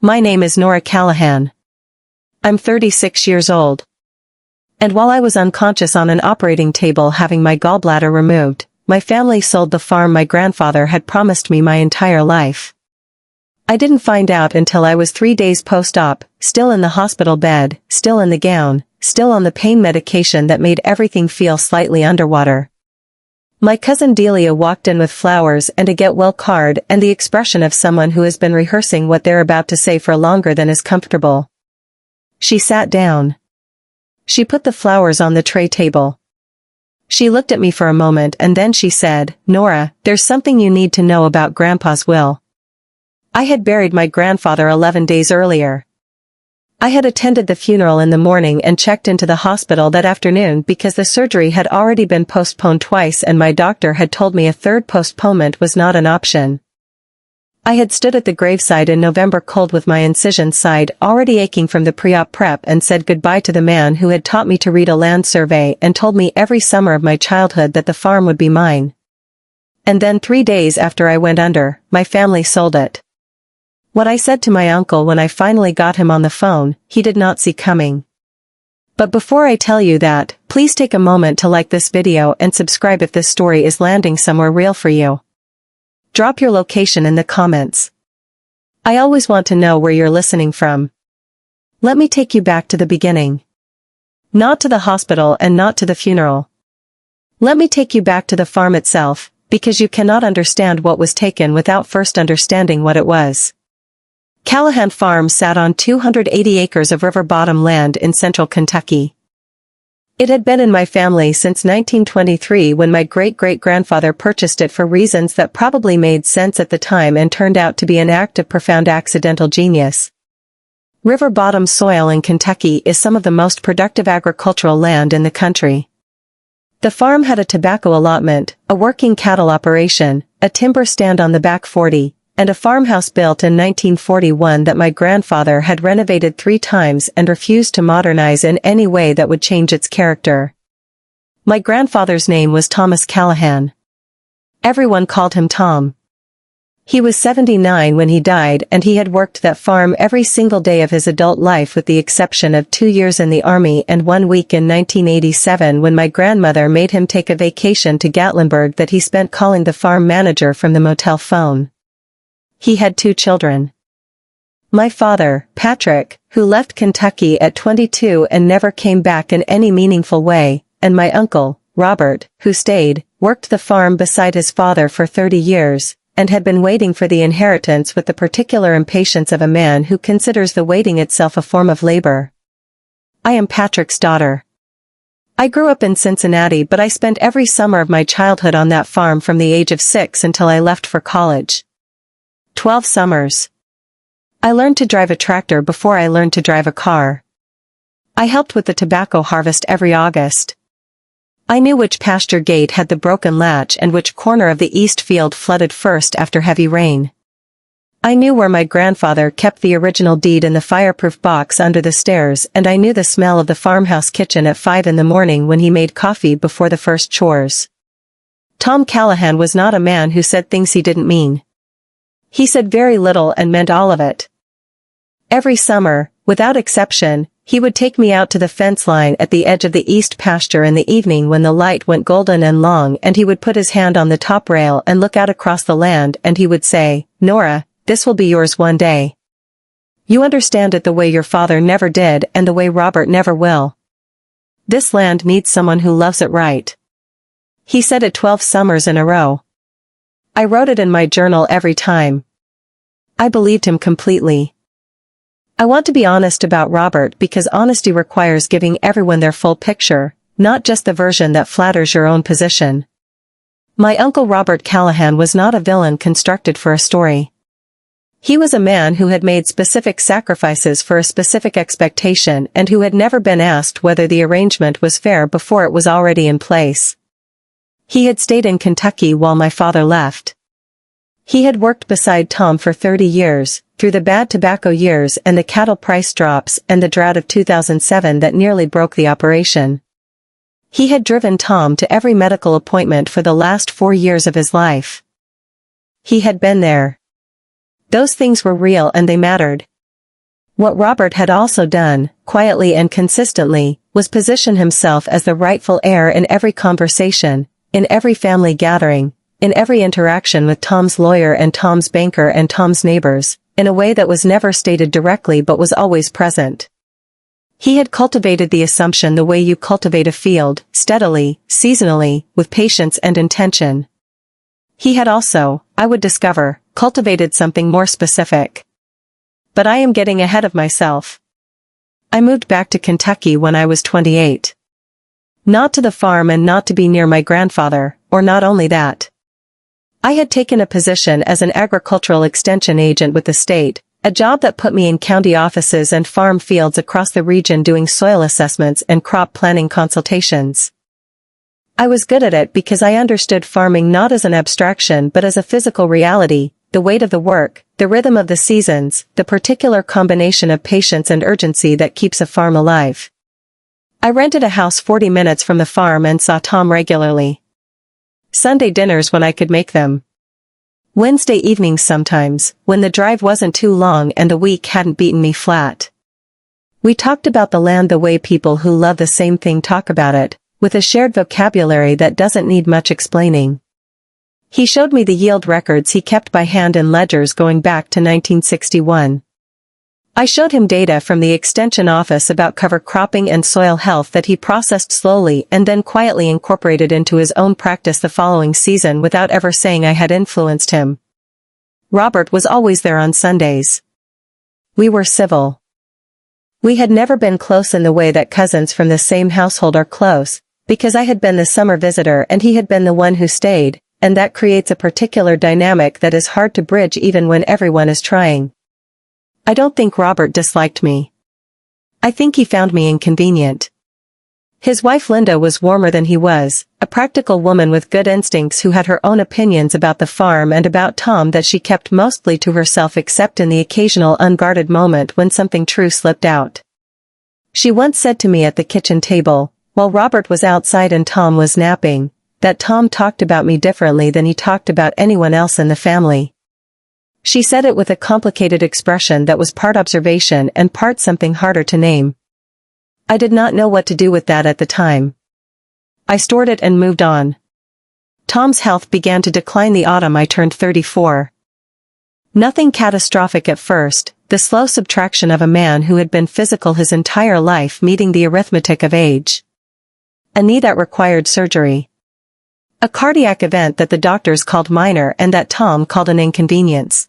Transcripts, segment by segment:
My name is Nora Callahan. I'm 36 years old. And while I was unconscious on an operating table having my gallbladder removed, my family sold the farm my grandfather had promised me my entire life. I didn't find out until I was 3 days post-op, still in the hospital bed, still in the gown, still on the pain medication that made everything feel slightly underwater. My cousin Delia walked in with flowers and a get well card and the expression of someone who has been rehearsing what they're about to say for longer than is comfortable. She sat down. She put the flowers on the tray table. She looked at me for a moment and then she said, "Nora, there's something you need to know about Grandpa's will." I had buried my grandfather 11 days earlier. I had attended the funeral in the morning and checked into the hospital that afternoon because the surgery had already been postponed twice and my doctor had told me a third postponement was not an option. I had stood at the graveside in November cold with my incision side already aching from the pre-op prep and said goodbye to the man who had taught me to read a land survey and told me every summer of my childhood that the farm would be mine. And then 3 days after I went under, my family sold it. What I said to my uncle when I finally got him on the phone, he did not see coming. But before I tell you that, please take a moment to like this video and subscribe if this story is landing somewhere real for you. Drop your location in the comments. I always want to know where you're listening from. Let me take you back to the beginning. Not to the hospital and not to the funeral. Let me take you back to the farm itself, because you cannot understand what was taken without first understanding what it was. Callahan Farm sat on 280 acres of river bottom land in central Kentucky. It had been in my family since 1923 when my great-great-grandfather purchased it for reasons that probably made sense at the time and turned out to be an act of profound accidental genius. River bottom soil in Kentucky is some of the most productive agricultural land in the country. The farm had a tobacco allotment, a working cattle operation, a timber stand on the back 40, and a farmhouse built in 1941 that my grandfather had renovated 3 times and refused to modernize in any way that would change its character. My grandfather's name was Thomas Callahan. Everyone called him Tom. He was 79 when he died and he had worked that farm every single day of his adult life with the exception of 2 years in the Army and 1 week in 1987 when my grandmother made him take a vacation to Gatlinburg that he spent calling the farm manager from the motel phone. He had 2 children. My father, Patrick, who left Kentucky at 22 and never came back in any meaningful way, and my uncle, Robert, who stayed, worked the farm beside his father for 30 years, and had been waiting for the inheritance with the particular impatience of a man who considers the waiting itself a form of labor. I am Patrick's daughter. I grew up in Cincinnati but I spent every summer of my childhood on that farm from the age of 6 until I left for college. 12 summers. I learned to drive a tractor before I learned to drive a car. I helped with the tobacco harvest every August. I knew which pasture gate had the broken latch and which corner of the east field flooded first after heavy rain. I knew where my grandfather kept the original deed in the fireproof box under the stairs and I knew the smell of the farmhouse kitchen at 5 in the morning when he made coffee before the first chores. Tom Callahan was not a man who said things he didn't mean. He said very little and meant all of it. Every summer, without exception, he would take me out to the fence line at the edge of the east pasture in the evening when the light went golden and long and he would put his hand on the top rail and look out across the land and he would say, "Nora, this will be yours one day. You understand it the way your father never did and the way Robert never will. This land needs someone who loves it right." He said it 12 summers in a row. I wrote it in my journal every time. I believed him completely. I want to be honest about Robert because honesty requires giving everyone their full picture, not just the version that flatters your own position. My uncle Robert Callahan was not a villain constructed for a story. He was a man who had made specific sacrifices for a specific expectation and who had never been asked whether the arrangement was fair before it was already in place. He had stayed in Kentucky while my father left. He had worked beside Tom for 30 years, through the bad tobacco years and the cattle price drops and the drought of 2007 that nearly broke the operation. He had driven Tom to every medical appointment for the last 4 years of his life. He had been there. Those things were real and they mattered. What Robert had also done, quietly and consistently, was position himself as the rightful heir in every conversation, in every family gathering, in every interaction with Tom's lawyer and Tom's banker and Tom's neighbors, in a way that was never stated directly but was always present. He had cultivated the assumption the way you cultivate a field, steadily, seasonally, with patience and intention. He had also, I would discover, cultivated something more specific. But I am getting ahead of myself. I moved back to Kentucky when I was 28. Not to the farm and not to be near my grandfather, or not only that. I had taken a position as an agricultural extension agent with the state, a job that put me in county offices and farm fields across the region doing soil assessments and crop planning consultations. I was good at it because I understood farming not as an abstraction but as a physical reality, the weight of the work, the rhythm of the seasons, the particular combination of patience and urgency that keeps a farm alive. I rented a house 40 minutes from the farm and saw Tom regularly. Sunday dinners when I could make them. Wednesday evenings sometimes, when the drive wasn't too long and the week hadn't beaten me flat. We talked about the land the way people who love the same thing talk about it, with a shared vocabulary that doesn't need much explaining. He showed me the yield records he kept by hand in ledgers going back to 1961. I showed him data from the extension office about cover cropping and soil health that he processed slowly and then quietly incorporated into his own practice the following season without ever saying I had influenced him. Robert was always there on Sundays. We were civil. We had never been close in the way that cousins from the same household are close, because I had been the summer visitor and he had been the one who stayed, and that creates a particular dynamic that is hard to bridge even when everyone is trying. I don't think Robert disliked me. I think he found me inconvenient. His wife Linda was warmer than he was, a practical woman with good instincts who had her own opinions about the farm and about Tom that she kept mostly to herself except in the occasional unguarded moment when something true slipped out. She once said to me at the kitchen table, while Robert was outside and Tom was napping, that Tom talked about me differently than he talked about anyone else in the family. She said it with a complicated expression that was part observation and part something harder to name. I did not know what to do with that at the time. I stored it and moved on. Tom's health began to decline the autumn I turned 34. Nothing catastrophic at first, the slow subtraction of a man who had been physical his entire life meeting the arithmetic of age. A knee that required surgery. A cardiac event that the doctors called minor and that Tom called an inconvenience.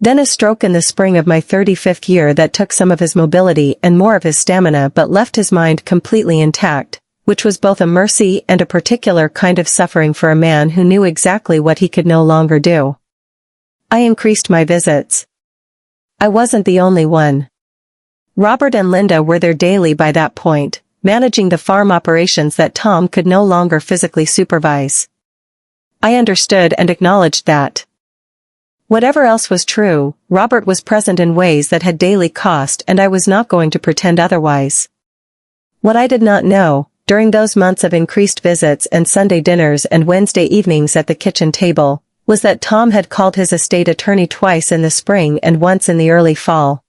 Then a stroke in the spring of my 35th year that took some of his mobility and more of his stamina but left his mind completely intact, which was both a mercy and a particular kind of suffering for a man who knew exactly what he could no longer do. I increased my visits. I wasn't the only one. Robert and Linda were there daily by that point, managing the farm operations that Tom could no longer physically supervise. I understood and acknowledged that. Whatever else was true, Robert was present in ways that had daily cost and I was not going to pretend otherwise. What I did not know, during those months of increased visits and Sunday dinners and Wednesday evenings at the kitchen table, was that Tom had called his estate attorney twice in the spring and once in the early fall.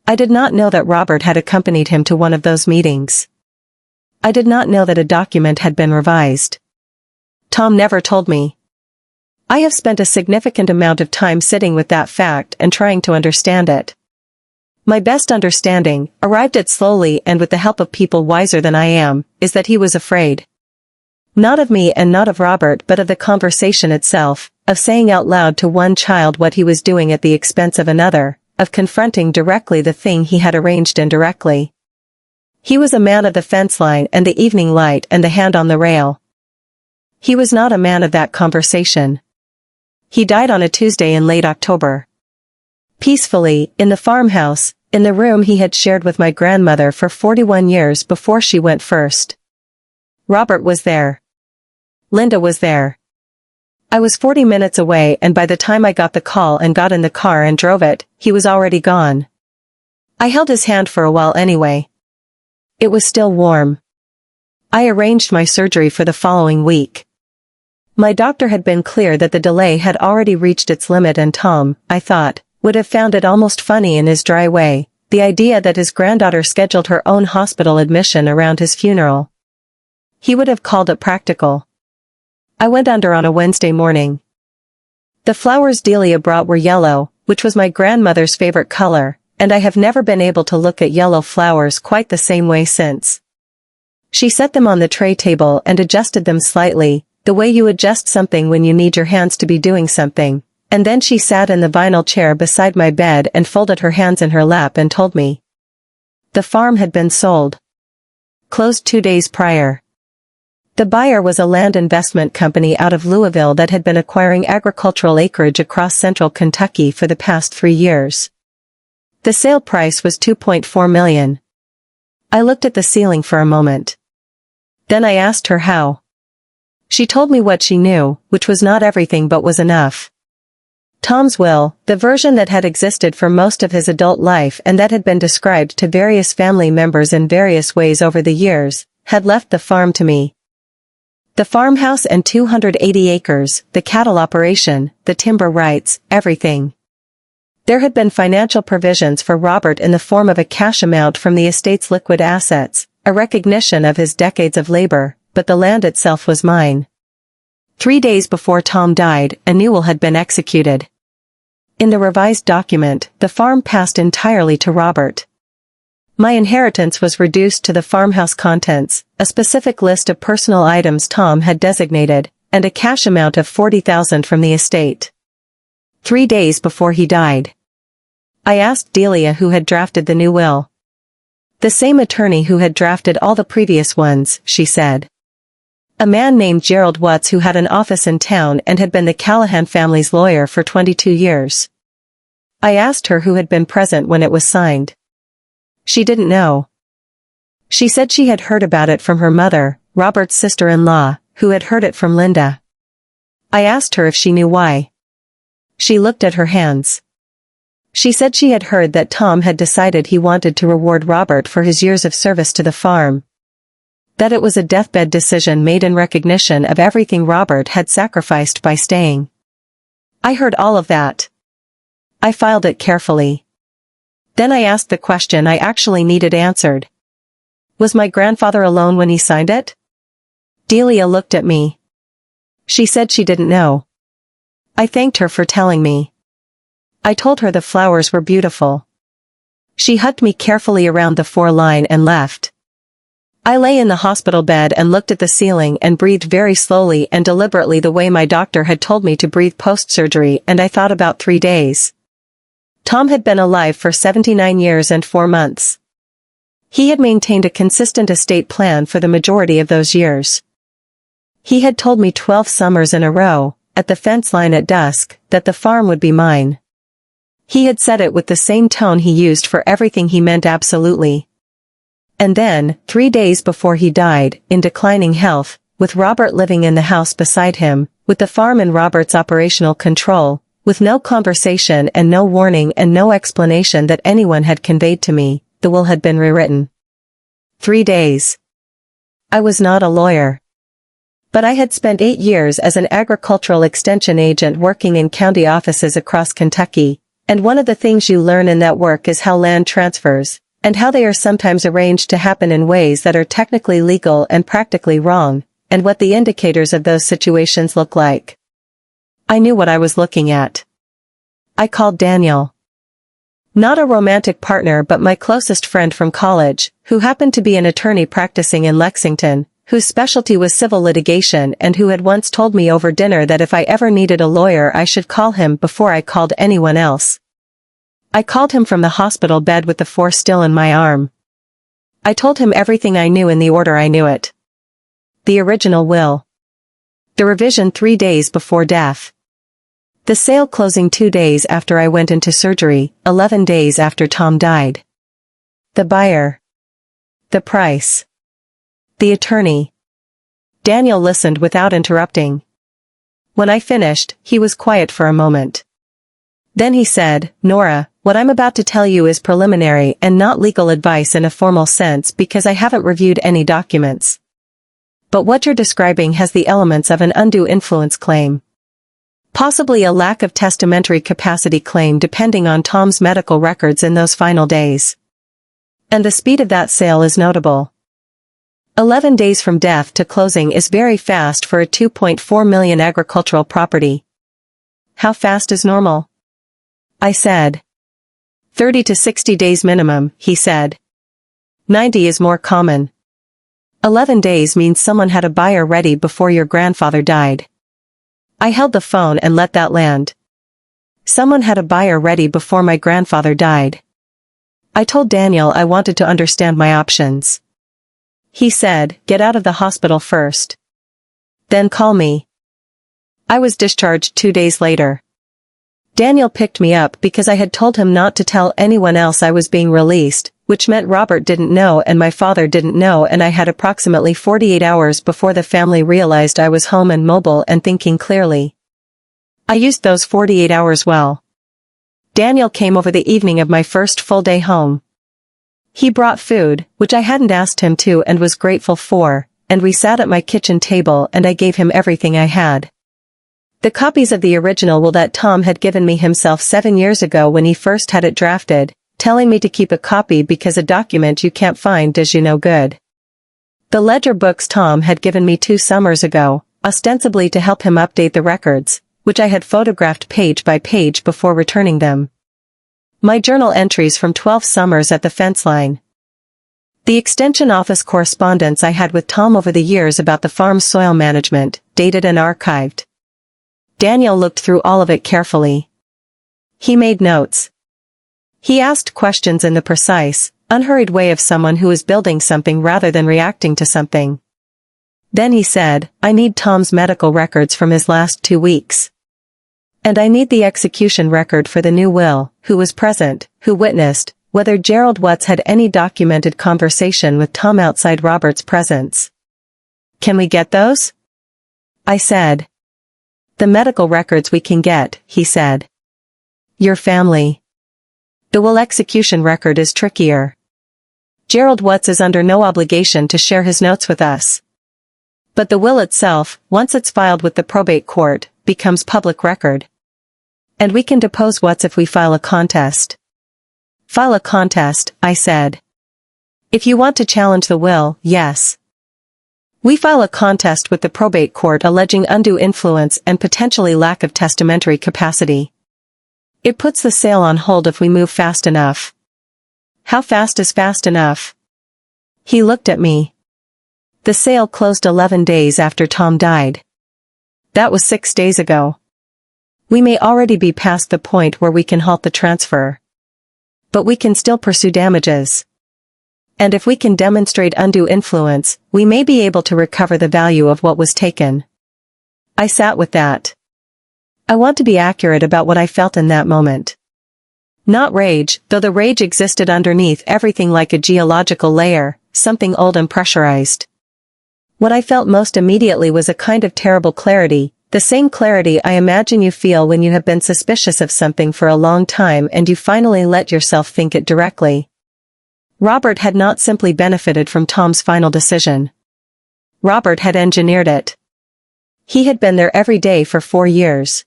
I did not know that Robert had accompanied him to one of those meetings. I did not know that a document had been revised. Tom never told me. I have spent a significant amount of time sitting with that fact and trying to understand it. My best understanding, arrived at slowly and with the help of people wiser than I am, is that he was afraid. Not of me and not of Robert but of the conversation itself, of saying out loud to one child what he was doing at the expense of another, of confronting directly the thing he had arranged indirectly. He was a man of the fence line and the evening light and the hand on the rail. He was not a man of that conversation. He died on a Tuesday in late October. Peacefully, in the farmhouse, in the room he had shared with my grandmother for 41 years before she went first. Robert was there. Linda was there. I was 40 minutes away and by the time I got the call and got in the car and drove it, he was already gone. I held his hand for a while anyway. It was still warm. I arranged my surgery for the following week. My doctor had been clear that the delay had already reached its limit and Tom, I thought, would have found it almost funny in his dry way, the idea that his granddaughter scheduled her own hospital admission around his funeral. He would have called it practical. I went under on a Wednesday morning. The flowers Delia brought were yellow, which was my grandmother's favorite color, and I have never been able to look at yellow flowers quite the same way since. She set them on the tray table and adjusted them slightly, the way you adjust something when you need your hands to be doing something, and then she sat in the vinyl chair beside my bed and folded her hands in her lap and told me. The farm had been sold. Closed 2 days prior. The buyer was a land investment company out of Louisville that had been acquiring agricultural acreage across central Kentucky for the past 3 years. The sale price was $2.4 million. I looked at the ceiling for a moment. Then I asked her how. She told me what she knew, which was not everything but was enough. Tom's will, the version that had existed for most of his adult life and that had been described to various family members in various ways over the years, had left the farm to me. The farmhouse and 280 acres, the cattle operation, the timber rights, everything. There had been financial provisions for Robert in the form of a cash amount from the estate's liquid assets, a recognition of his decades of labor, but the land itself was mine. 3 days before Tom died, a new will had been executed. In the revised document, the farm passed entirely to Robert. My inheritance was reduced to the farmhouse contents, a specific list of personal items Tom had designated, and a cash amount of $40,000 from the estate. 3 days before he died. I asked Delia who had drafted the new will. The same attorney who had drafted all the previous ones, she said. A man named Gerald Watts who had an office in town and had been the Callahan family's lawyer for 22 years. I asked her who had been present when it was signed. She didn't know. She said she had heard about it from her mother, Robert's sister-in-law, who had heard it from Linda. I asked her if she knew why. She looked at her hands. She said she had heard that Tom had decided he wanted to reward Robert for his years of service to the farm. That it was a deathbed decision made in recognition of everything Robert had sacrificed by staying. I heard all of that. I filed it carefully. Then I asked the question I actually needed answered. Was my grandfather alone when he signed it? Delia looked at me. She said she didn't know. I thanked her for telling me. I told her the flowers were beautiful. She hugged me carefully around the foreline and left. I lay in the hospital bed and looked at the ceiling and breathed very slowly and deliberately the way my doctor had told me to breathe post-surgery, and I thought about 3 days. Tom had been alive for 79 years and 4 months. He had maintained a consistent estate plan for the majority of those years. He had told me 12 summers in a row, at the fence line at dusk, that the farm would be mine. He had said it with the same tone he used for everything he meant absolutely. And then, 3 days before he died, in declining health, with Robert living in the house beside him, with the farm in Robert's operational control, with no conversation and no warning and no explanation that anyone had conveyed to me, the will had been rewritten. 3 days. I was not a lawyer. But I had spent 8 years as an agricultural extension agent working in county offices across Kentucky, and one of the things you learn in that work is how land transfers, and how they are sometimes arranged to happen in ways that are technically legal and practically wrong, and what the indicators of those situations look like. I knew what I was looking at. I called Daniel. Not a romantic partner but my closest friend from college, who happened to be an attorney practicing in Lexington, whose specialty was civil litigation and who had once told me over dinner that if I ever needed a lawyer I should call him before I called anyone else. I called him from the hospital bed with the force still in my arm. I told him everything I knew in the order I knew it. The original will. The revision 3 days before death. The sale closing 2 days after I went into surgery, 11 days after Tom died. The buyer. The price. The attorney. Daniel listened without interrupting. When I finished, he was quiet for a moment. Then he said, "Nora, what I'm about to tell you is preliminary and not legal advice in a formal sense because I haven't reviewed any documents. But what you're describing has the elements of an undue influence claim. Possibly a lack of testamentary capacity claim depending on Tom's medical records in those final days. And the speed of that sale is notable. 11 days from death to closing is very fast for a $2.4 million agricultural property. How fast is normal? I said. 30 to 60 days minimum, he said. 90 is more common. 11 days means someone had a buyer ready before your grandfather died. I held the phone and let that land. Someone had a buyer ready before my grandfather died. I told Daniel I wanted to understand my options. He said, get out of the hospital first. Then call me. I was discharged 2 days later. Daniel picked me up because I had told him not to tell anyone else I was being released, which meant Robert didn't know and my father didn't know, and I had approximately 48 hours before the family realized I was home and mobile and thinking clearly. I used those 48 hours well. Daniel came over the evening of my first full day home. He brought food, which I hadn't asked him to and was grateful for, and we sat at my kitchen table and I gave him everything I had. The copies of the original will that Tom had given me himself 7 years ago when he first had it drafted, telling me to keep a copy because a document you can't find does you no good. The ledger books Tom had given me 2 summers ago, ostensibly to help him update the records, which I had photographed page by page before returning them. My journal entries from 12 summers at the fence line. The extension office correspondence I had with Tom over the years about the farm's soil management, dated and archived. Daniel looked through all of it carefully. He made notes. He asked questions in the precise, unhurried way of someone who is building something rather than reacting to something. Then he said, I need Tom's medical records from his last 2 weeks. And I need the execution record for the new will, who was present, who witnessed, whether Gerald Watts had any documented conversation with Tom outside Robert's presence. Can we get those? I said. The medical records we can get, he said. Your family. The will execution record is trickier. Gerald Watts is under no obligation to share his notes with us. But the will itself, once it's filed with the probate court, becomes public record. And we can depose Watts if we file a contest. File a contest, I said. If you want to challenge the will, yes. We file a contest with the probate court alleging undue influence and potentially lack of testamentary capacity. It puts the sale on hold if we move fast enough. How fast is fast enough? He looked at me. The sale closed 11 days after Tom died. That was 6 days ago. We may already be past the point where we can halt the transfer. But we can still pursue damages. And if we can demonstrate undue influence, we may be able to recover the value of what was taken. I sat with that. I want to be accurate about what I felt in that moment. Not rage, though the rage existed underneath everything like a geological layer, something old and pressurized. What I felt most immediately was a kind of terrible clarity, the same clarity I imagine you feel when you have been suspicious of something for a long time and you finally let yourself think it directly. Robert had not simply benefited from Tom's final decision. Robert had engineered it. He had been there every day for 4 years.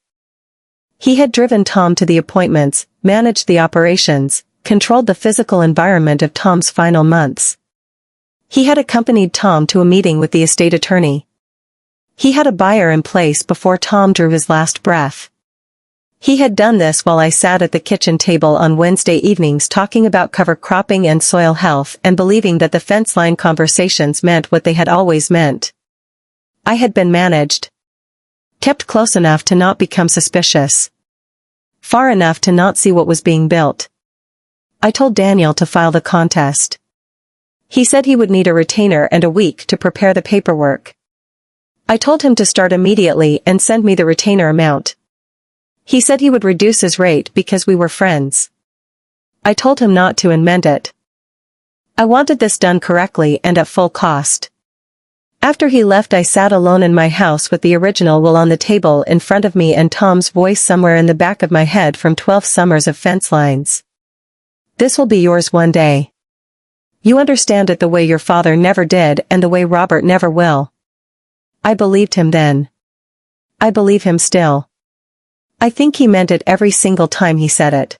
He had driven Tom to the appointments, managed the operations, controlled the physical environment of Tom's final months. He had accompanied Tom to a meeting with the estate attorney. He had a buyer in place before Tom drew his last breath. He had done this while I sat at the kitchen table on Wednesday evenings talking about cover cropping and soil health and believing that the fence line conversations meant what they had always meant. I had been managed. Kept close enough to not become suspicious. Far enough to not see what was being built. I told Daniel to file the contest. He said he would need a retainer and a week to prepare the paperwork. I told him to start immediately and send me the retainer amount. He said he would reduce his rate because we were friends. I told him not to and meant it. I wanted this done correctly and at full cost. After he left, I sat alone in my house with the original will on the table in front of me and Tom's voice somewhere in the back of my head from 12 summers of fence lines. This will be yours one day. You understand it the way your father never did and the way Robert never will. I believed him then. I believe him still. I think he meant it every single time he said it.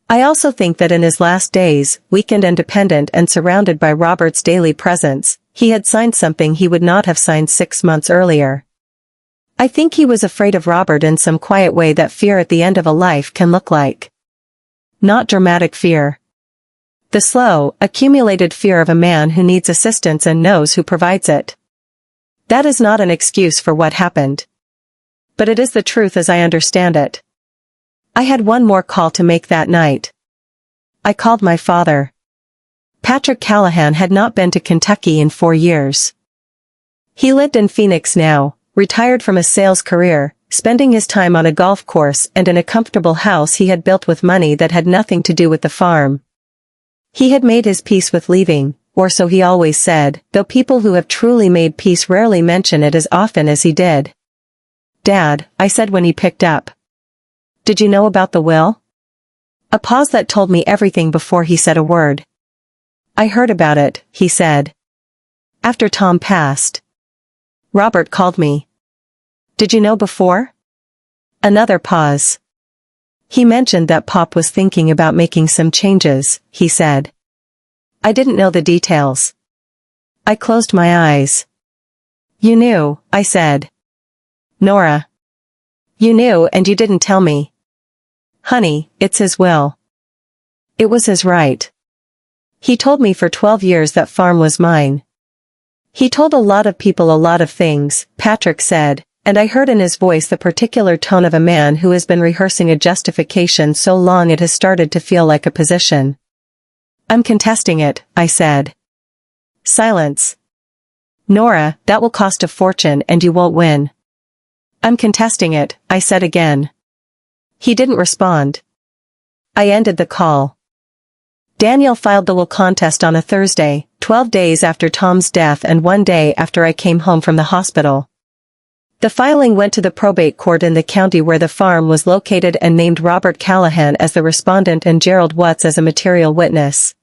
I also think that in his last days, weakened and dependent and surrounded by Robert's daily presence, he had signed something he would not have signed 6 months earlier. I think he was afraid of Robert in some quiet way that fear at the end of a life can look like. Not dramatic fear. The slow, accumulated fear of a man who needs assistance and knows who provides it. That is not an excuse for what happened. But it is the truth as I understand it. I had one more call to make that night. I called my father. Patrick Callahan had not been to Kentucky in 4 years. He lived in Phoenix now, retired from a sales career, spending his time on a golf course and in a comfortable house he had built with money that had nothing to do with the farm. He had made his peace with leaving, or so he always said, though people who have truly made peace rarely mention it as often as he did. "Dad," I said when he picked up. "Did you know about the will?" A pause that told me everything before he said a word. "I heard about it," he said. "After Tom passed. Robert called me." "Did you know before?" Another pause. "He mentioned that Pop was thinking about making some changes," he said. I didn't know the details. I closed my eyes. "You knew," I said. "Nora. You knew and you didn't tell me." "Honey, it's his will." It was his right. He told me for 12 years that farm was mine. He told a lot of people a lot of things, Patrick said, and I heard in his voice the particular tone of a man who has been rehearsing a justification so long it has started to feel like a position. "I'm contesting it," I said. Silence. "Nora, that will cost a fortune and you won't win." "I'm contesting it," I said again. He didn't respond. I ended the call. Daniel filed the will contest on a Thursday, 12 days after Tom's death and 1 day after I came home from the hospital. The filing went to the probate court in the county where the farm was located and named Robert Callahan as the respondent and Gerald Watts as a material witness.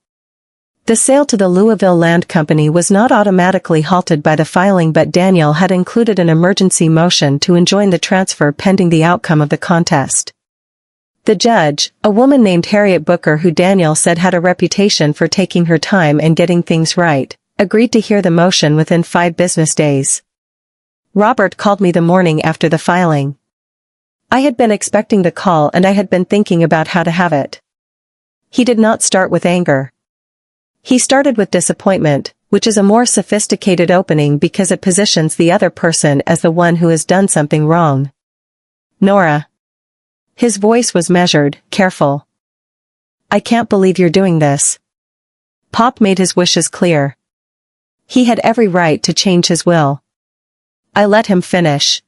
The sale to the Louisville Land Company was not automatically halted by the filing, but Daniel had included an emergency motion to enjoin the transfer pending the outcome of the contest. The judge, a woman named Harriet Booker who Daniel said had a reputation for taking her time and getting things right, agreed to hear the motion within 5 business days. Robert called me the morning after the filing. I had been expecting the call and I had been thinking about how to have it. He did not start with anger. He started with disappointment, which is a more sophisticated opening because it positions the other person as the one who has done something wrong. "Nora." His voice was measured, careful. "I can't believe you're doing this." Pop made his wishes clear. He had every right to change his will. I let him finish.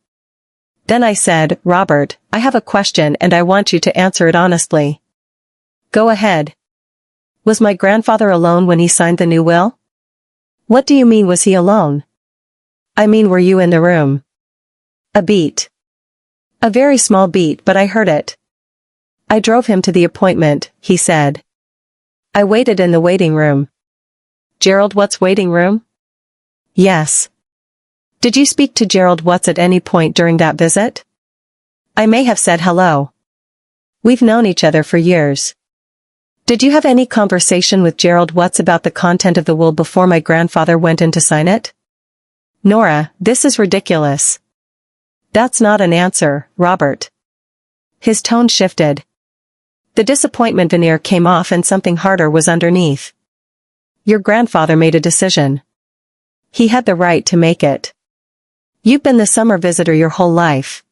Then I said, "Robert, I have a question and I want you to answer it honestly." "Go ahead." "Was my grandfather alone when he signed the new will?" "What do you mean was he alone?" "I mean were you in the room?" A beat. A very small beat, but I heard it. "I drove him to the appointment," he said. "I waited in the waiting room." "Gerald Watts' waiting room?" "Yes." "Did you speak to Gerald Watts at any point during that visit?" "I may have said hello. We've known each other for years." "Did you have any conversation with Gerald Watts about the content of the will before my grandfather went in to sign it?" "Nora, this is ridiculous." "That's not an answer, Robert." His tone shifted. The disappointment veneer came off and something harder was underneath. "Your grandfather made a decision. He had the right to make it. You've been the summer visitor your whole life.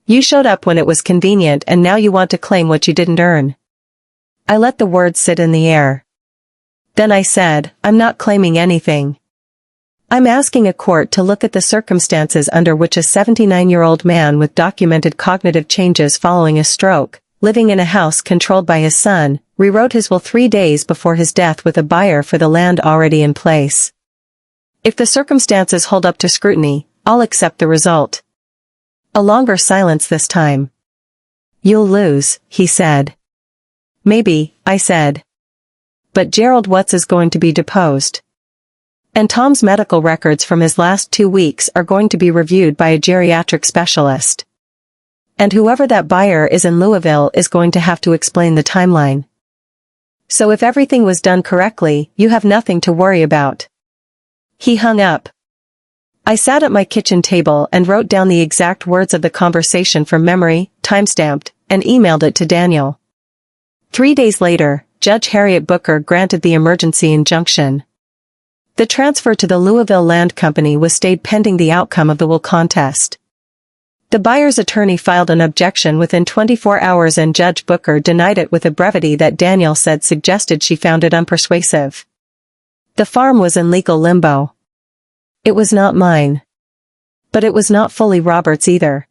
You showed up when it was convenient and now you want to claim what you didn't earn." I let the words sit in the air. Then I said, "I'm not claiming anything. I'm asking a court to look at the circumstances under which a 79-year-old man with documented cognitive changes following a stroke, living in a house controlled by his son, rewrote his will 3 days before his death with a buyer for the land already in place. If the circumstances hold up to scrutiny, I'll accept the result." A longer silence this time. "You'll lose," he said. "Maybe," I said. "But Gerald Watts is going to be deposed. And Tom's medical records from his last 2 weeks are going to be reviewed by a geriatric specialist. And whoever that buyer is in Louisville is going to have to explain the timeline. So if everything was done correctly, you have nothing to worry about. He hung up. I sat at my kitchen table and wrote down the exact words of the conversation from memory, timestamped, and emailed it to Daniel. 3 days later, Judge Harriet Booker granted the emergency injunction. The transfer to the Louisville Land Company was stayed pending the outcome of the will contest. The buyer's attorney filed an objection within 24 hours and Judge Booker denied it with a brevity that Daniel said suggested she found it unpersuasive. The farm was in legal limbo. It was not mine. But it was not fully Robert's either.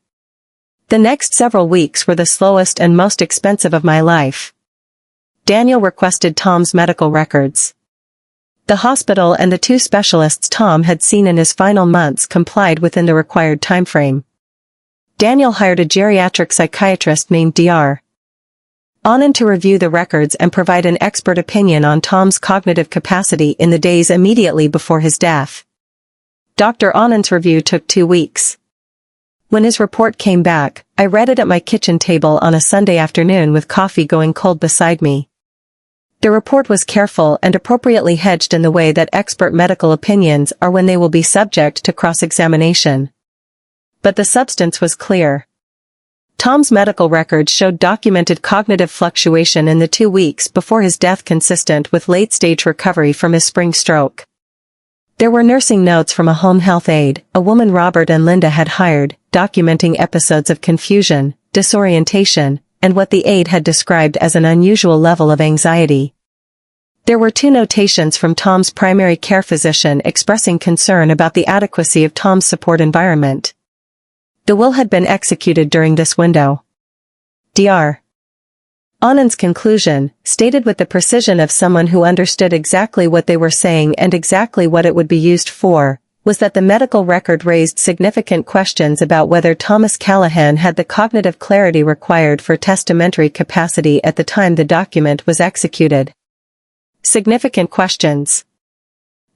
The next several weeks were the slowest and most expensive of my life. Daniel requested Tom's medical records. The hospital and the 2 specialists Tom had seen in his final months complied within the required timeframe. Daniel hired a geriatric psychiatrist named Dr. Anand to review the records and provide an expert opinion on Tom's cognitive capacity in the days immediately before his death. Dr. Anand's review took 2 weeks. When his report came back, I read it at my kitchen table on a Sunday afternoon with coffee going cold beside me. The report was careful and appropriately hedged in the way that expert medical opinions are when they will be subject to cross-examination. But the substance was clear. Tom's medical records showed documented cognitive fluctuation in the 2 weeks before his death consistent with late-stage recovery from his spring stroke. There were nursing notes from a home health aide, a woman Robert and Linda had hired, documenting episodes of confusion, disorientation, and what the aide had described as an unusual level of anxiety. There were 2 notations from Tom's primary care physician expressing concern about the adequacy of Tom's support environment. The will had been executed during this window. Dr. Anand's conclusion, stated with the precision of someone who understood exactly what they were saying and exactly what it would be used for, was that the medical record raised significant questions about whether Thomas Callahan had the cognitive clarity required for testamentary capacity at the time the document was executed. Significant questions.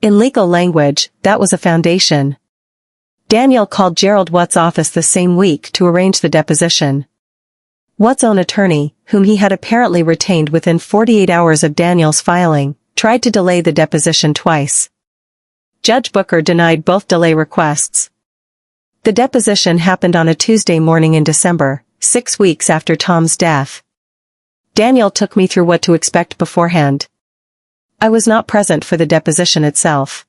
In legal language, that was a foundation. Daniel called Gerald Watt's office the same week to arrange the deposition. Watt's own attorney, whom he had apparently retained within 48 hours of Daniel's filing, tried to delay the deposition twice. Judge Booker denied both delay requests. The deposition happened on a Tuesday morning in December, 6 weeks after Tom's death. Daniel took me through what to expect beforehand. I was not present for the deposition itself.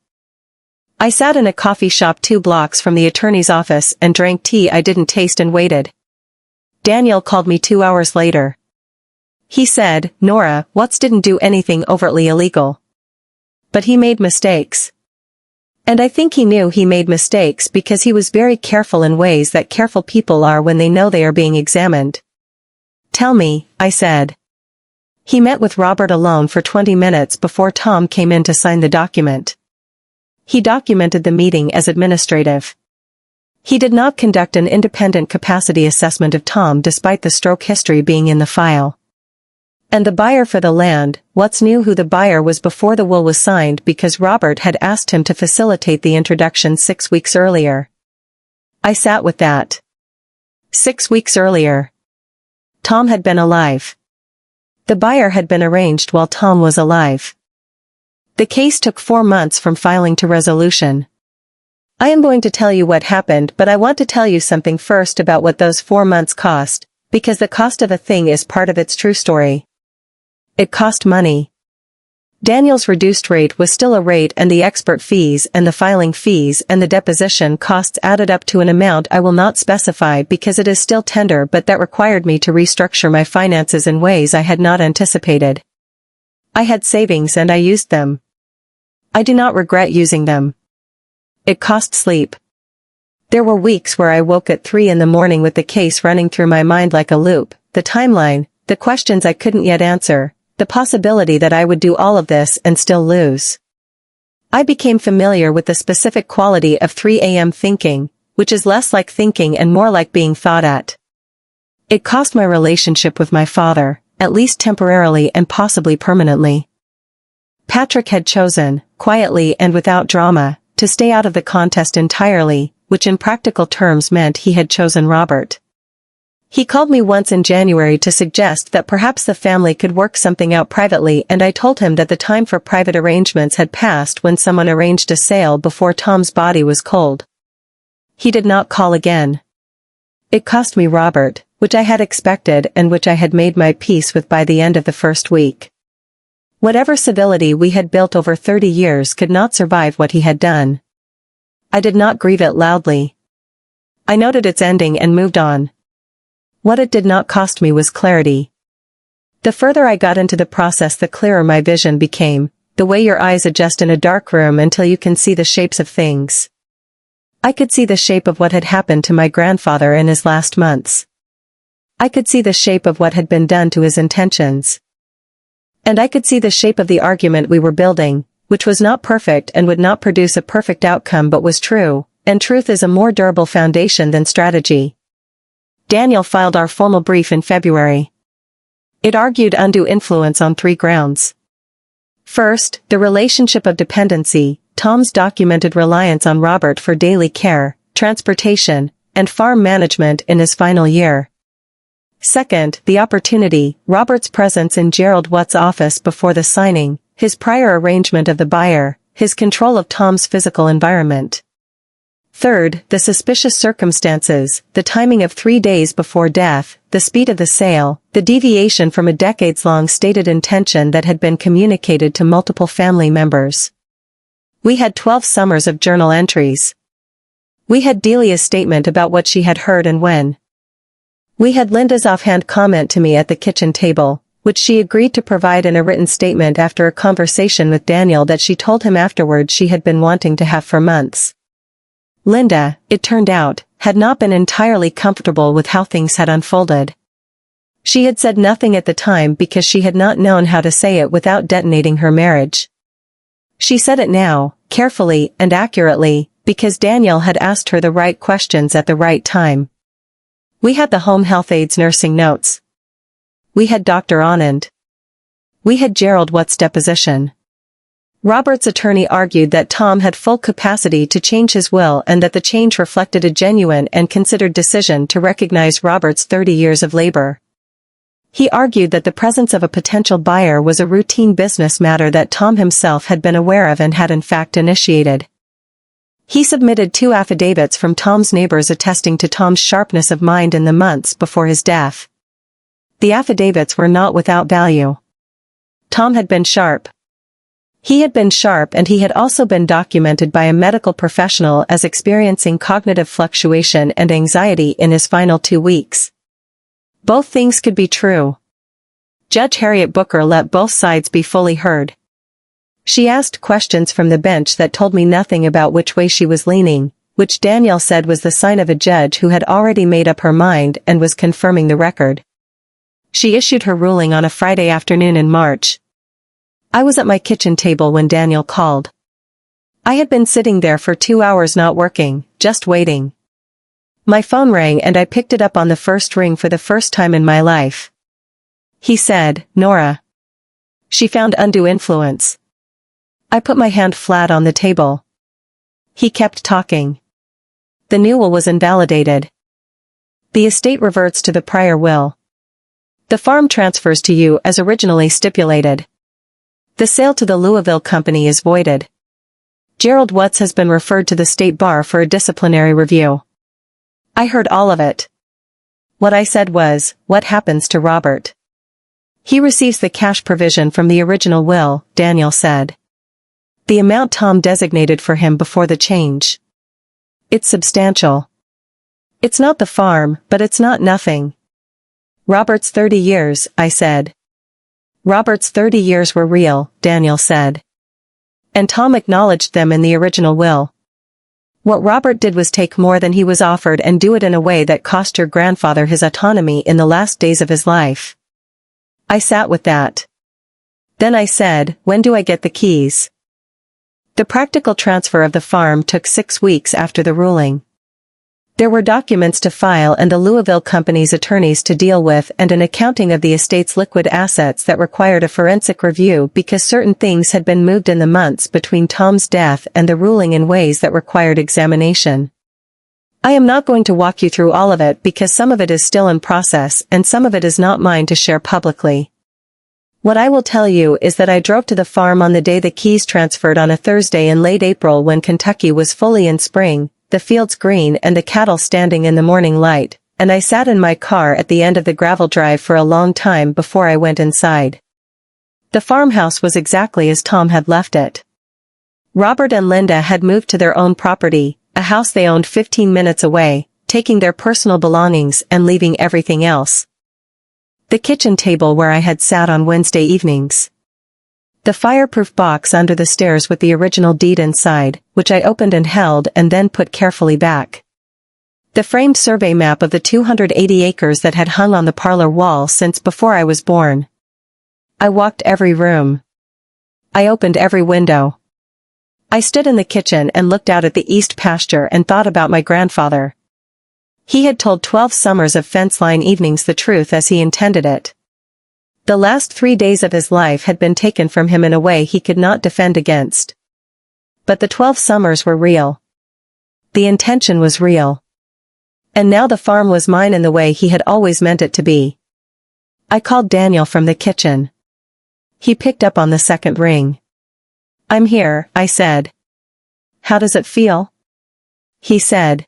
I sat in a coffee shop 2 blocks from the attorney's office and drank tea I didn't taste and waited. Daniel called me 2 hours later. He said, "Nora, Watts didn't do anything overtly illegal. But he made mistakes. And I think he knew he made mistakes because he was very careful in ways that careful people are when they know they are being examined." "Tell me," I said. He met with Robert alone for 20 minutes before Tom came in to sign the document. He documented the meeting as administrative. He did not conduct an independent capacity assessment of Tom despite the stroke history being in the file. And the buyer for the land, Watts knew who the buyer was before the will was signed because Robert had asked him to facilitate the introduction 6 weeks earlier. I sat with that. 6 weeks earlier. Tom had been alive. The buyer had been arranged while Tom was alive. The case took 4 months from filing to resolution. I am going to tell you what happened, but I want to tell you something first about what those 4 months cost, because the cost of a thing is part of its true story. It cost money. Daniel's reduced rate was still a rate, and the expert fees and the filing fees and the deposition costs added up to an amount I will not specify because it is still tender, but that required me to restructure my finances in ways I had not anticipated. I had savings and I used them. I do not regret using them. It cost sleep. There were weeks where I woke at 3 in the morning with the case running through my mind like a loop, the timeline, the questions I couldn't yet answer, the possibility that I would do all of this and still lose. I became familiar with the specific quality of 3 a.m. thinking, which is less like thinking and more like being thought at. It cost my relationship with my father, at least temporarily and possibly permanently. Patrick had chosen, quietly and without drama, to stay out of the contest entirely, which in practical terms meant he had chosen Robert. He called me once in January to suggest that perhaps the family could work something out privately, and I told him that the time for private arrangements had passed when someone arranged a sale before Tom's body was cold. He did not call again. It cost me Robert, which I had expected and which I had made my peace with by the end of the first week. Whatever civility we had built over 30 years could not survive what he had done. I did not grieve it loudly. I noted its ending and moved on. What it did not cost me was clarity. The further I got into the process, the clearer my vision became, the way your eyes adjust in a dark room until you can see the shapes of things. I could see the shape of what had happened to my grandfather in his last months. I could see the shape of what had been done to his intentions. And I could see the shape of the argument we were building, which was not perfect and would not produce a perfect outcome but was true, and truth is a more durable foundation than strategy. Daniel filed our formal brief in February. It argued undue influence on 3 grounds. First, the relationship of dependency, Tom's documented reliance on Robert for daily care, transportation, and farm management in his final year. Second, the opportunity, Robert's presence in Gerald Watt's office before the signing, his prior arrangement of the buyer, his control of Tom's physical environment. Third, the suspicious circumstances, the timing of 3 days before death, the speed of the sale, the deviation from a decades-long stated intention that had been communicated to multiple family members. We had 12 summers of journal entries. We had Delia's statement about what she had heard and when. We had Linda's offhand comment to me at the kitchen table, which she agreed to provide in a written statement after a conversation with Daniel that she told him afterwards she had been wanting to have for months. Linda, it turned out, had not been entirely comfortable with how things had unfolded. She had said nothing at the time because she had not known how to say it without detonating her marriage. She said it now, carefully and accurately, because Daniel had asked her the right questions at the right time. We had the home health aides nursing notes. We had Dr. Anand. We had Gerald Watt's deposition. Robert's attorney argued that Tom had full capacity to change his will and that the change reflected a genuine and considered decision to recognize Robert's 30 years of labor. He argued that the presence of a potential buyer was a routine business matter that Tom himself had been aware of and had in fact initiated. He submitted 2 affidavits from Tom's neighbors attesting to Tom's sharpness of mind in the months before his death. The affidavits were not without value. Tom had been sharp. He had been sharp, and he had also been documented by a medical professional as experiencing cognitive fluctuation and anxiety in his final 2 weeks. Both things could be true. Judge Harriet Booker let both sides be fully heard. She asked questions from the bench that told me nothing about which way she was leaning, which Daniel said was the sign of a judge who had already made up her mind and was confirming the record. She issued her ruling on a Friday afternoon in March. I was at my kitchen table when Daniel called. I had been sitting there for 2 hours not working, just waiting. My phone rang and I picked it up on the first ring for the first time in my life. He said, "Nora." She found undue influence. I put my hand flat on the table. He kept talking. The new will was invalidated. The estate reverts to the prior will. The farm transfers to you as originally stipulated. The sale to the Louisville company is voided. Gerald Watts has been referred to the state bar for a disciplinary review. I heard all of it. What I said was, what happens to Robert? He receives the cash provision from the original will, Daniel said. The amount Tom designated for him before the change. It's substantial. It's not the farm, but it's not nothing. Robert's 30 years, I said. Robert's 30 years were real, Daniel said. And Tom acknowledged them in the original will. What Robert did was take more than he was offered and do it in a way that cost your grandfather his autonomy in the last days of his life. I sat with that. Then I said, when do I get the keys? The practical transfer of the farm took 6 weeks after the ruling. There were documents to file and the Louisville company's attorneys to deal with and an accounting of the estate's liquid assets that required a forensic review because certain things had been moved in the months between Tom's death and the ruling in ways that required examination. I am not going to walk you through all of it because some of it is still in process and some of it is not mine to share publicly. What I will tell you is that I drove to the farm on the day the keys transferred on a Thursday in late April when Kentucky was fully in spring, the fields green and the cattle standing in the morning light, and I sat in my car at the end of the gravel drive for a long time before I went inside. The farmhouse was exactly as Tom had left it. Robert and Linda had moved to their own property, a house they owned 15 minutes away, taking their personal belongings and leaving everything else. The kitchen table where I had sat on Wednesday evenings. The fireproof box under the stairs with the original deed inside, which I opened and held and then put carefully back. The framed survey map of the 280 acres that had hung on the parlor wall since before I was born. I walked every room. I opened every window. I stood in the kitchen and looked out at the east pasture and thought about my grandfather. He had told 12 summers of fence-line evenings the truth as he intended it. The last 3 days of his life had been taken from him in a way he could not defend against. But the 12 summers were real. The intention was real. And now the farm was mine in the way he had always meant it to be. I called Daniel from the kitchen. He picked up on the second ring. "I'm here," I said. "How does it feel?" He said.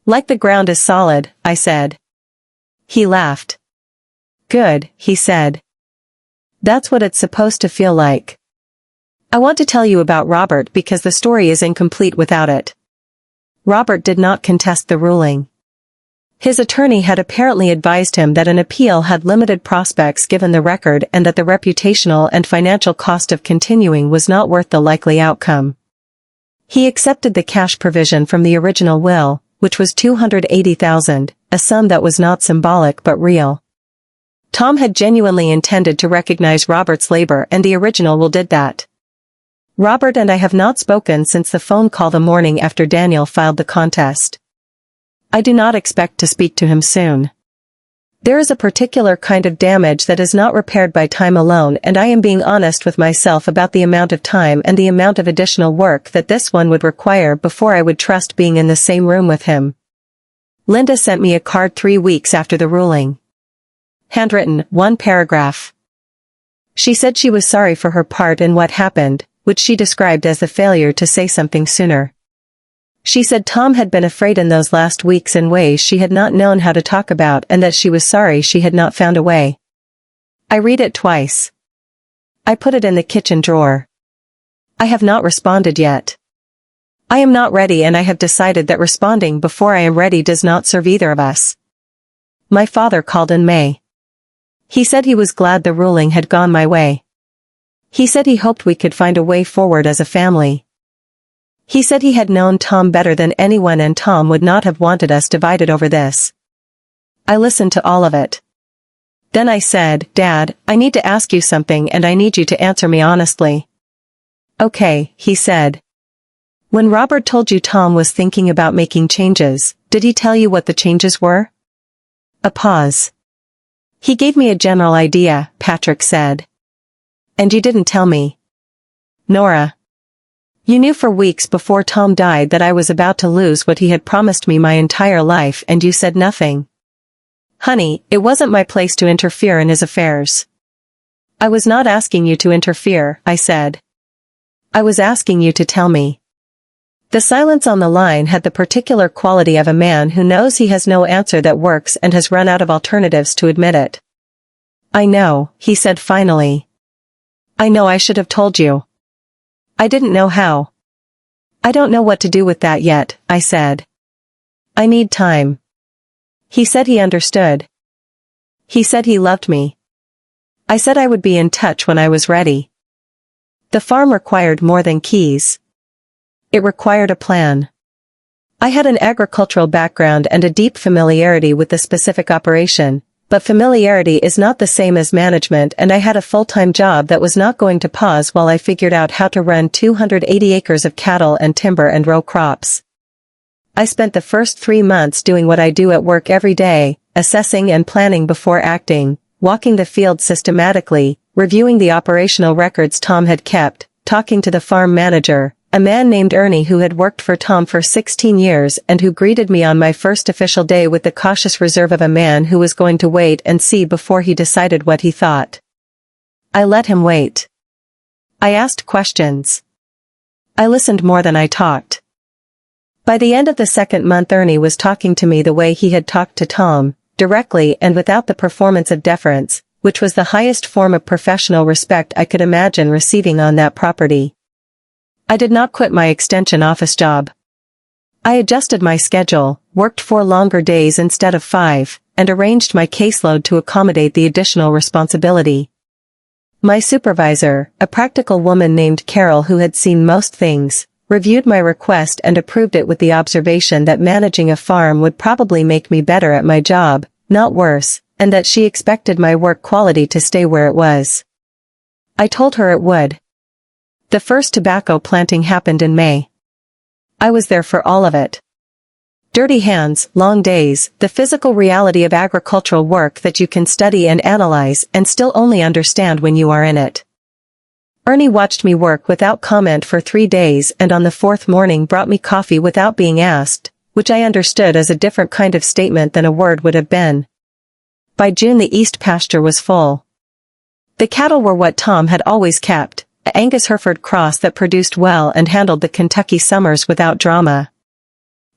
"Like the ground is solid," I said. He laughed. "Good," he said. "That's what it's supposed to feel like." I want to tell you about Robert because the story is incomplete without it. Robert did not contest the ruling. His attorney had apparently advised him that an appeal had limited prospects given the record and that the reputational and financial cost of continuing was not worth the likely outcome. He accepted the cash provision from the original will, which was $280,000, a sum that was not symbolic but real. Tom had genuinely intended to recognize Robert's labor and the original will did that. Robert and I have not spoken since the phone call the morning after Daniel filed the contest. I do not expect to speak to him soon. There is a particular kind of damage that is not repaired by time alone, and I am being honest with myself about the amount of time and the amount of additional work that this one would require before I would trust being in the same room with him. Linda sent me a card 3 weeks after the ruling. Handwritten, 1 paragraph. She said she was sorry for her part in what happened, which she described as the failure to say something sooner. She said Tom had been afraid in those last weeks in ways she had not known how to talk about and that she was sorry she had not found a way. I read it twice. I put it in the kitchen drawer. I have not responded yet. I am not ready and I have decided that responding before I am ready does not serve either of us. My father called in May. He said he was glad the ruling had gone my way. He said he hoped we could find a way forward as a family. He said he had known Tom better than anyone and Tom would not have wanted us divided over this. I listened to all of it. Then I said, "Dad, I need to ask you something and I need you to answer me honestly." "Okay," he said. "When Robert told you Tom was thinking about making changes, did he tell you what the changes were?" A pause. "He gave me a general idea," Patrick said. "And you didn't tell me." Nora. "You knew for weeks before Tom died that I was about to lose what he had promised me my entire life and you said nothing." "Honey, it wasn't my place to interfere in his affairs." "I was not asking you to interfere," I said. "I was asking you to tell me." The silence on the line had the particular quality of a man who knows he has no answer that works and has run out of alternatives to admit it. "I know," he said finally. "I know I should have told you. I didn't know how." "I don't know what to do with that yet," I said. "I need time." He said he understood. He said he loved me. I said I would be in touch when I was ready. The farm required more than keys. It required a plan. I had an agricultural background and a deep familiarity with the specific operation, but familiarity is not the same as management and I had a full-time job that was not going to pause while I figured out how to run 280 acres of cattle and timber and row crops. I spent the first 3 months doing what I do at work every day, assessing and planning before acting, walking the field systematically, reviewing the operational records Tom had kept, talking to the farm manager, a man named Ernie who had worked for Tom for 16 years and who greeted me on my first official day with the cautious reserve of a man who was going to wait and see before he decided what he thought. I let him wait. I asked questions. I listened more than I talked. By the end of the second month, Ernie was talking to me the way he had talked to Tom, directly and without the performance of deference, which was the highest form of professional respect I could imagine receiving on that property. I did not quit my extension office job. I adjusted my schedule, worked 4 longer days instead of 5, and arranged my caseload to accommodate the additional responsibility. My supervisor, a practical woman named Carol who had seen most things, reviewed my request and approved it with the observation that managing a farm would probably make me better at my job, not worse, and that she expected my work quality to stay where it was. I told her it would. The first tobacco planting happened in May. I was there for all of it. Dirty hands, long days, the physical reality of agricultural work that you can study and analyze and still only understand when you are in it. Ernie watched me work without comment for 3 days and on the 4th morning brought me coffee without being asked, which I understood as a different kind of statement than a word would have been. By June the east pasture was full. The cattle were what Tom had always kept, an Angus Hereford cross that produced well and handled the Kentucky summers without drama.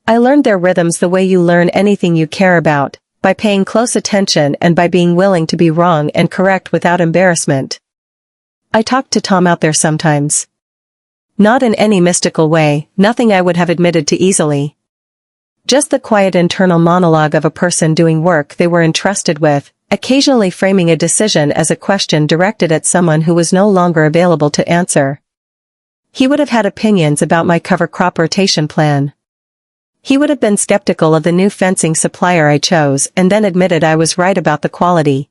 I learned their rhythms the way you learn anything you care about, by paying close attention and by being willing to be wrong and correct without embarrassment. I talked to Tom out there sometimes. Not in any mystical way, nothing I would have admitted to easily. Just the quiet internal monologue of a person doing work they were entrusted with, occasionally framing a decision as a question directed at someone who was no longer available to answer. He would have had opinions about my cover crop rotation plan. He would have been skeptical of the new fencing supplier I chose and then admitted I was right about the quality.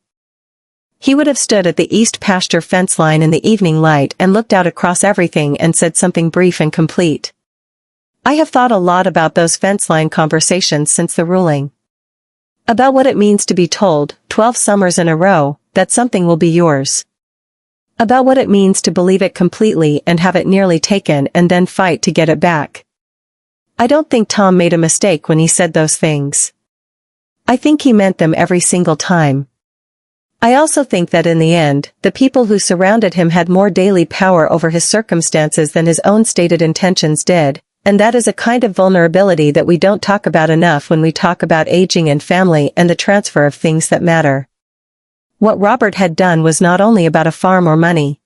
He would have stood at the east pasture fence line in the evening light and looked out across everything and said something brief and complete. I have thought a lot about those fence line conversations since the ruling. About what it means to be told, 12 summers in a row, that something will be yours. About what it means to believe it completely and have it nearly taken and then fight to get it back. I don't think Tom made a mistake when he said those things. I think he meant them every single time. I also think that in the end, the people who surrounded him had more daily power over his circumstances than his own stated intentions did, and that is a kind of vulnerability that we don't talk about enough when we talk about aging and family and the transfer of things that matter. What Robert had done was not only about a farm or money.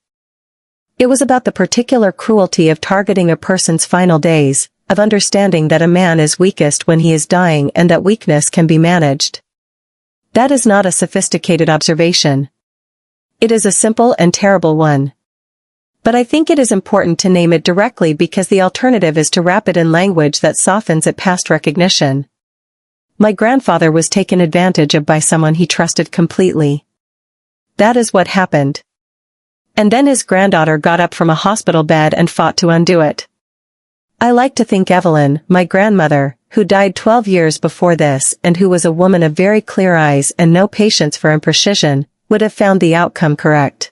It was about the particular cruelty of targeting a person's final days, of understanding that a man is weakest when he is dying and that weakness can be managed. That is not a sophisticated observation. It is a simple and terrible one. But I think it is important to name it directly because the alternative is to wrap it in language that softens it past recognition. My grandfather was taken advantage of by someone he trusted completely. That is what happened. And then his granddaughter got up from a hospital bed and fought to undo it. I like to think Evelyn, my grandmother, who died 12 years before this and who was a woman of very clear eyes and no patience for imprecision, would have found the outcome correct.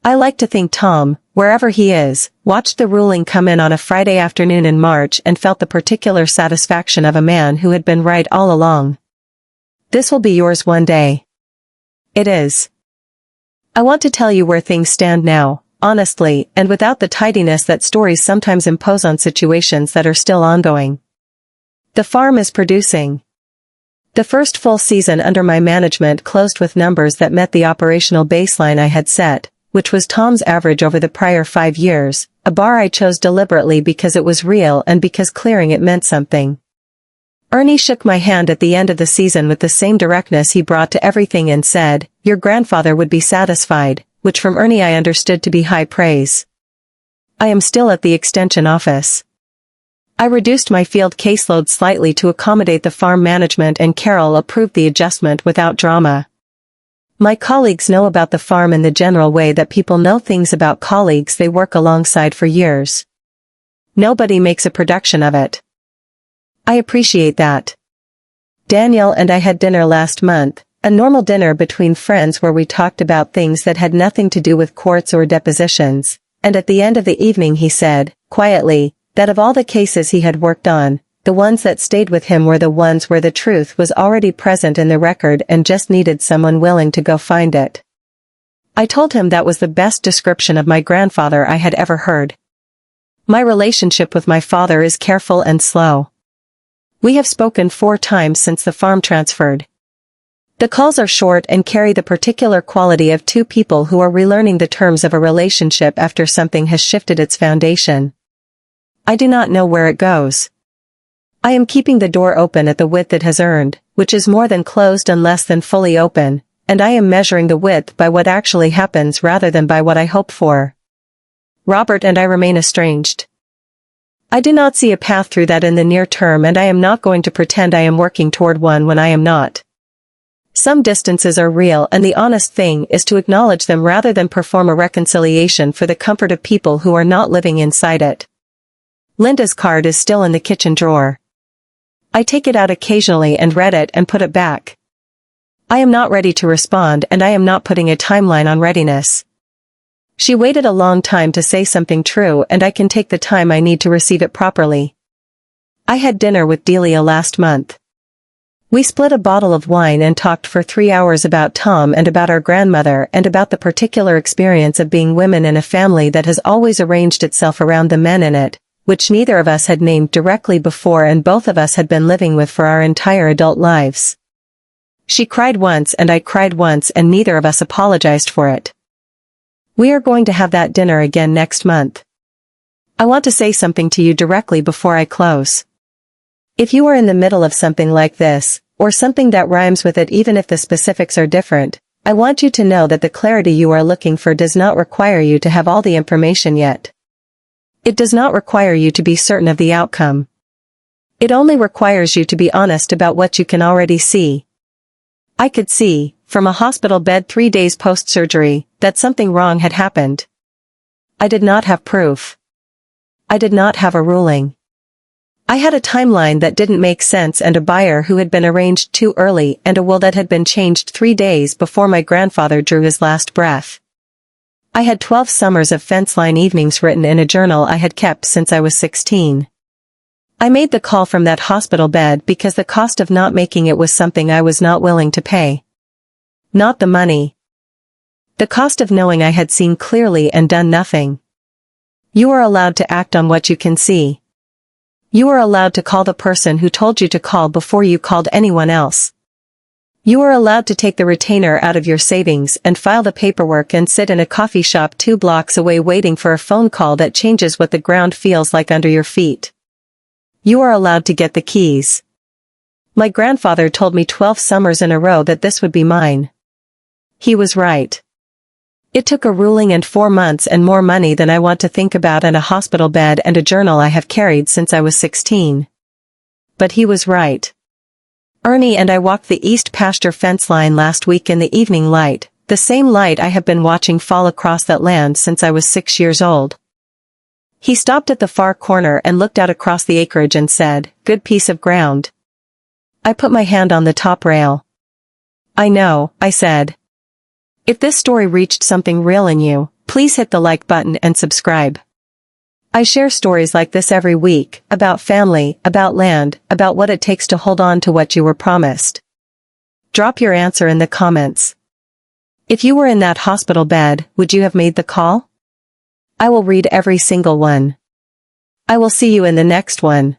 I like to think Tom, wherever he is, watched the ruling come in on a Friday afternoon in March and felt the particular satisfaction of a man who had been right all along. This will be yours one day. It is. I want to tell you where things stand now, honestly, and without the tidiness that stories sometimes impose on situations that are still ongoing. The farm is producing. The first full season under my management closed with numbers that met the operational baseline I had set, which was Tom's average over the prior 5 years, a bar I chose deliberately because it was real and because clearing it meant something. Ernie shook my hand at the end of the season with the same directness he brought to everything and said, "Your grandfather would be satisfied," which from Ernie I understood to be high praise. I am still at the extension office. I reduced my field caseload slightly to accommodate the farm management and Carol approved the adjustment without drama. My colleagues know about the farm in the general way that people know things about colleagues they work alongside for years. Nobody makes a production of it. I appreciate that. Danielle and I had dinner last month, a normal dinner between friends where we talked about things that had nothing to do with courts or depositions, and at the end of the evening he said, quietly, that of all the cases he had worked on, the ones that stayed with him were the ones where the truth was already present in the record and just needed someone willing to go find it. I told him that was the best description of my grandfather I had ever heard. My relationship with my father is careful and slow. We have spoken 4 times since the farm transferred. The calls are short and carry the particular quality of 2 people who are relearning the terms of a relationship after something has shifted its foundation. I do not know where it goes. I am keeping the door open at the width it has earned, which is more than closed and less than fully open, and I am measuring the width by what actually happens rather than by what I hope for. Robert and I remain estranged. I do not see a path through that in the near term, and I am not going to pretend I am working toward one when I am not. Some distances are real, and the honest thing is to acknowledge them rather than perform a reconciliation for the comfort of people who are not living inside it. Linda's card is still in the kitchen drawer. I take it out occasionally and read it and put it back. I am not ready to respond, and I am not putting a timeline on readiness. She waited a long time to say something true, and I can take the time I need to receive it properly. I had dinner with Delia last month. We split a bottle of wine and talked for 3 hours about Tom and about our grandmother and about the particular experience of being women in a family that has always arranged itself around the men in it, which neither of us had named directly before and both of us had been living with for our entire adult lives. She cried once and I cried once, and neither of us apologized for it. We are going to have that dinner again next month. I want to say something to you directly before I close. If you are in the middle of something like this, or something that rhymes with it even if the specifics are different, I want you to know that the clarity you are looking for does not require you to have all the information yet. It does not require you to be certain of the outcome. It only requires you to be honest about what you can already see. I could see, from a hospital bed 3 days post-surgery, that something wrong had happened. I did not have proof. I did not have a ruling. I had a timeline that didn't make sense and a buyer who had been arranged too early and a will that had been changed 3 days before my grandfather drew his last breath. I had 12 summers of fence line evenings written in a journal I had kept since I was 16. I made the call from that hospital bed because the cost of not making it was something I was not willing to pay. Not the money. The cost of knowing I had seen clearly and done nothing. You are allowed to act on what you can see. You are allowed to call the person who told you to call before you called anyone else. You are allowed to take the retainer out of your savings and file the paperwork and sit in a coffee shop 2 blocks away waiting for a phone call that changes what the ground feels like under your feet. You are allowed to get the keys. My grandfather told me 12 summers in a row that this would be mine. He was right. It took a ruling and 4 months and more money than I want to think about, and a hospital bed and a journal I have carried since I was 16. But he was right. Ernie and I walked the east pasture fence line last week in the evening light, the same light I have been watching fall across that land since I was 6 years old. He stopped at the far corner and looked out across the acreage and said, "Good piece of ground." I put my hand on the top rail. "I know," I said. If this story reached something real in you, please hit the like button and subscribe. I share stories like this every week, about family, about land, about what it takes to hold on to what you were promised. Drop your answer in the comments. If you were in that hospital bed, would you have made the call? I will read every single one. I will see you in the next one.